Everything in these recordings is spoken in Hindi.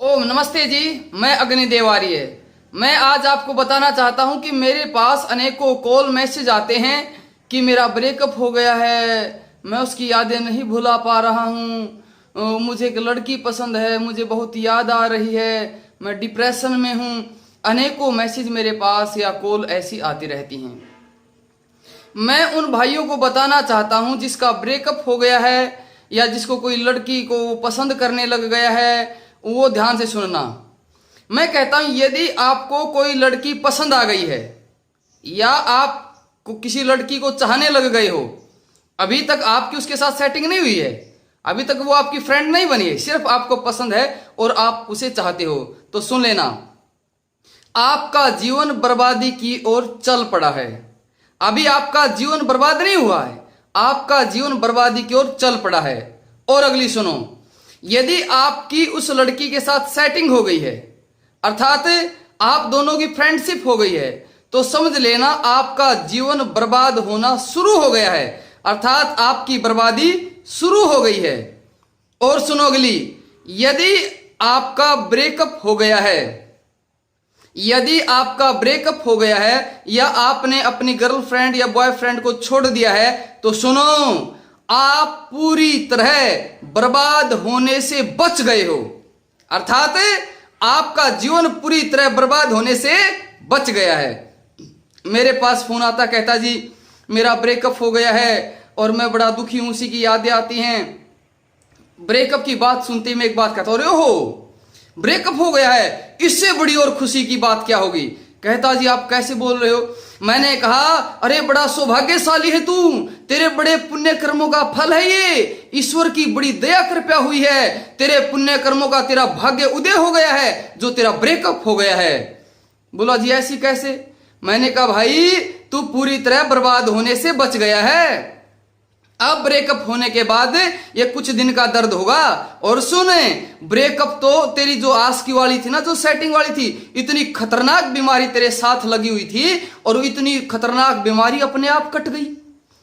ओम नमस्ते जी। मैं अग्निदेव आर्य। मैं आज आपको बताना चाहता हूं कि मेरे पास अनेकों कॉल मैसेज आते हैं कि मेरा ब्रेकअप हो गया है, मैं उसकी यादें नहीं भुला पा रहा हूं, मुझे एक लड़की पसंद है, मुझे बहुत याद आ रही है, मैं डिप्रेशन में हूं। अनेकों मैसेज मेरे पास या कॉल ऐसी आती रहती हैं। मैं उन भाइयों को बताना चाहता हूं जिसका ब्रेकअप हो गया है या जिसको कोई लड़की को पसंद करने लग गया है, वो ध्यान से सुनना। मैं कहता हूं यदि आपको कोई लड़की पसंद आ गई है या आप किसी लड़की को चाहने लग गए हो, अभी तक आपकी उसके साथ सेटिंग नहीं हुई है, अभी तक वो आपकी फ्रेंड नहीं बनी है, सिर्फ आपको पसंद है और आप उसे चाहते हो, तो सुन लेना, आपका जीवन बर्बादी की ओर चल पड़ा है। अभी आपका जीवन बर्बाद नहीं हुआ है, आपका जीवन बर्बादी की ओर चल पड़ा है। और अगली सुनो, यदि आपकी उस लड़की के साथ सेटिंग हो गई है, अर्थात आप दोनों की फ्रेंडशिप हो गई है, तो समझ लेना आपका जीवन बर्बाद होना शुरू हो गया है, अर्थात आपकी बर्बादी शुरू हो गई है। और सुनो अगली, यदि आपका ब्रेकअप हो गया है, यदि आपका ब्रेकअप हो गया है या आपने अपनी गर्लफ्रेंड या बॉयफ्रेंड को छोड़ दिया है, तो सुनो, आप पूरी तरह बर्बाद होने से बच गए हो, अर्थात आपका जीवन पूरी तरह बर्बाद होने से बच गया है। मेरे पास फोन आता, कहता जी मेरा ब्रेकअप हो गया है और मैं बड़ा दुखी हूं, उसी की यादें आती हैं। ब्रेकअप की बात सुनते ही मैं एक बात कहता हूं, हो ब्रेकअप हो गया है, इससे बड़ी और खुशी की बात क्या होगी। कहता जी आप कैसे बोल रहे हो। मैंने कहा अरे बड़ा सौभाग्यशाली है तू, तेरे बड़े पुण्य कर्मों का फल है ये, ईश्वर की बड़ी दया कृपा हुई है, तेरे पुण्य कर्मों का तेरा भाग्य उदय हो गया है जो तेरा ब्रेकअप हो गया है। बोला जी ऐसी कैसे। मैंने कहा भाई तू पूरी तरह बर्बाद होने से बच गया है। अब ब्रेकअप होने के बाद ये कुछ दिन का दर्द होगा। और सुने, ब्रेकअप तो तेरी जो आस्की वाली थी ना, जो सेटिंग वाली थी, इतनी खतरनाक बीमारी तेरे साथ लगी हुई थी और इतनी खतरनाक बीमारी अपने आप कट गई,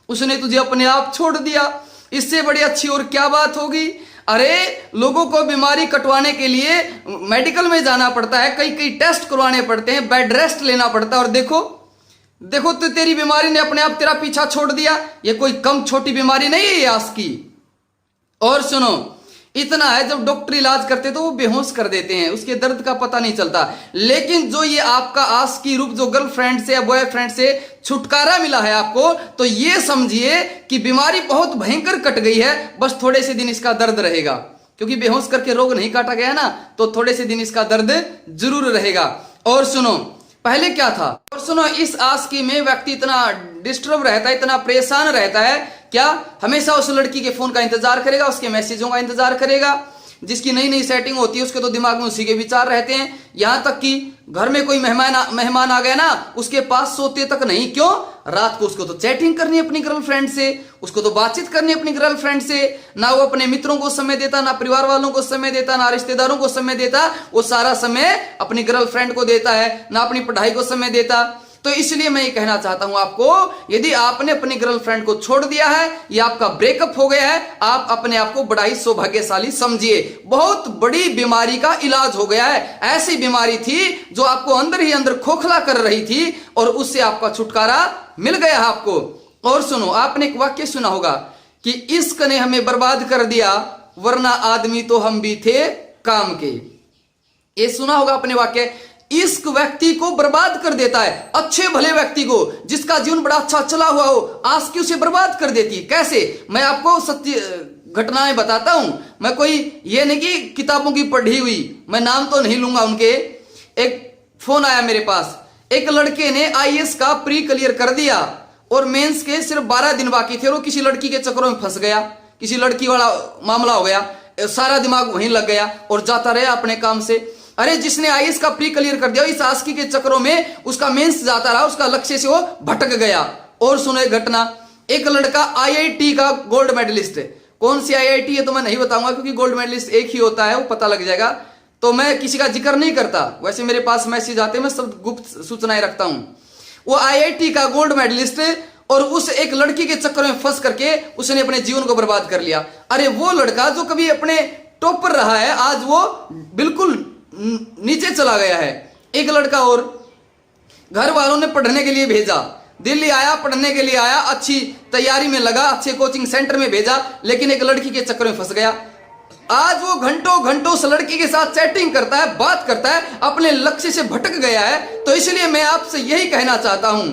उसने तुझे अपने आप छोड़ दिया। इससे बड़ी अच्छी और क्या बात होगी। अरे लोगों को बीमारी कटवाने के लिए मेडिकल में जाना पड़ता है, कई कई टेस्ट करवाने पड़ते हैं, बेड रेस्ट लेना पड़ता है, और देखो तो तेरी बीमारी ने अपने आप तेरा पीछा छोड़ दिया। ये कोई कम छोटी बीमारी नहीं है ये आस्की। और सुनो, इतना है जब डॉक्टर इलाज करते तो वो बेहोश कर देते हैं, उसके दर्द का पता नहीं चलता। लेकिन जो ये आपका आस्की रूप जो गर्लफ्रेंड से या बॉयफ्रेंड से छुटकारा मिला है आपको, तो ये समझिए कि बीमारी बहुत भयंकर कट गई है, बस थोड़े से दिन इसका दर्द रहेगा, क्योंकि बेहोश करके रोग नहीं काटा गया ना, तो थोड़े से दिन इसका दर्द जरूर रहेगा। और सुनो, पहले क्या था। और सुनो, इस आस्की में व्यक्ति इतना डिस्टर्ब रहता है, इतना परेशान रहता है, क्या हमेशा उस लड़की के फोन का इंतजार करेगा, उसके मैसेजों का इंतजार करेगा। जिसकी नई नई सेटिंग होती है उसके तो दिमाग में उसी के विचार रहते हैं। यहां तक कि घर में कोई मेहमान आ गया ना, उसके पास सोते तक नहीं। क्यों? रात को उसको तो चैटिंग करनी है अपनी गर्लफ्रेंड से, उसको तो बातचीत करनी है अपनी गर्लफ्रेंड से। ना वो अपने मित्रों को समय देता, ना परिवार वालों को समय देता, ना रिश्तेदारों को समय देता, वो सारा समय अपनी गर्लफ्रेंड को देता है, ना अपनी पढ़ाई को समय देता। तो इसलिए मैं ये कहना चाहता हूं आपको, यदि आपने अपनी गर्लफ्रेंड को छोड़ दिया है या आपका ब्रेकअप हो गया है, आप अपने आप को बड़ा ही सौभाग्यशाली समझिए। बहुत बड़ी बीमारी का इलाज हो गया है। ऐसी बीमारी थी जो आपको अंदर ही अंदर खोखला कर रही थी और उससे आपका छुटकारा मिल गया आपको। और सुनो, आपने एक वाक्य सुना होगा कि इश्क ने हमें बर्बाद कर दिया, वरना आदमी तो हम भी थे काम के। ये सुना होगा अपने वाक्य। इश्क व्यक्ति को बर्बाद कर देता है, अच्छे भले व्यक्ति को, जिसका जीवन बड़ा अच्छा चला हुआ हो, आस्की उसे बर्बाद कर देती है। कैसे? मैं आपको सत्य घटनाएं बताता हूं। मैं कोई ये नहीं कि किताबों की पढ़ी हुई, मैं नाम तो नहीं लूंगा उनके। एक फोन आया मेरे पास, एक लड़के ने आईएएस का प्री क्लियर कर दिया और मेंस के सिर्फ 12 दिन बाकी थे और वो किसी लड़की के चक्करों में फंस गया, किसी लड़की वाला मामला हो गया, सारा दिमाग वहीं लग गया और जाता रहा अपने काम से। अरे जिसने आईएएस का प्री क्लियर कर दिया, इस आस्की के चक्करों में उसका मेंस जाता रहा, उसका लक्ष्य से वो भटक गया। और सुनो एक घटना, एक लड़का आईआईटी का गोल्ड मेडलिस्ट है। कौन सी आईआईटी है तो मैं नहीं बताऊंगा, क्योंकि गोल्ड मेडलिस्ट एक ही होता है, वो पता लग जाएगा, तो मैं किसी का जिक्र नहीं करता। वैसे मेरे पास मैसेज आते हैं, मैं सब गुप्त सूचनाएं रखता हूं। वो आईआईटी का गोल्ड मेडलिस्ट और उस एक लड़की के चक्कर में फंस करके उसने अपने जीवन को बर्बाद कर लिया। अरे वो लड़का जो कभी अपने टॉप पर रहा है, आज वो बिल्कुल नीचे चला गया है। एक लड़का और घर वालों ने पढ़ने के लिए भेजा, दिल्ली आया, पढ़ने के लिए आया, अच्छी तैयारी में लगा, अच्छे कोचिंग सेंटर में भेजा, लेकिन एक लड़की के चक्कर में फंस गया। आज वो घंटों घंटों उस लड़की के साथ चैटिंग करता है, बात करता है, अपने लक्ष्य से भटक गया है। तो इसलिए मैं आपसे यही कहना चाहता हूं,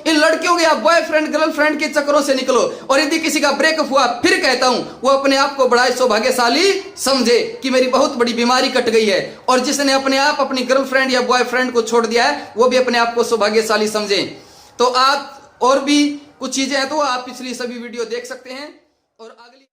इन लड़कियों के या बॉयफ्रेंड गर्लफ्रेंड के चक्करों से निकलो। और यदि किसी का ब्रेकअप हुआ, फिर कहता हूं, वो अपने आप को बड़ा सौभाग्यशाली समझे कि मेरी बहुत बड़ी बीमारी कट गई है। और जिसने अपने आप अपनी गर्लफ्रेंड या बॉयफ्रेंड को छोड़ दिया है, वो भी अपने आप को सौभाग्यशाली समझे। तो आप और भी कुछ चीजें हैं तो आप पिछली सभी वीडियो देख सकते हैं। और अगली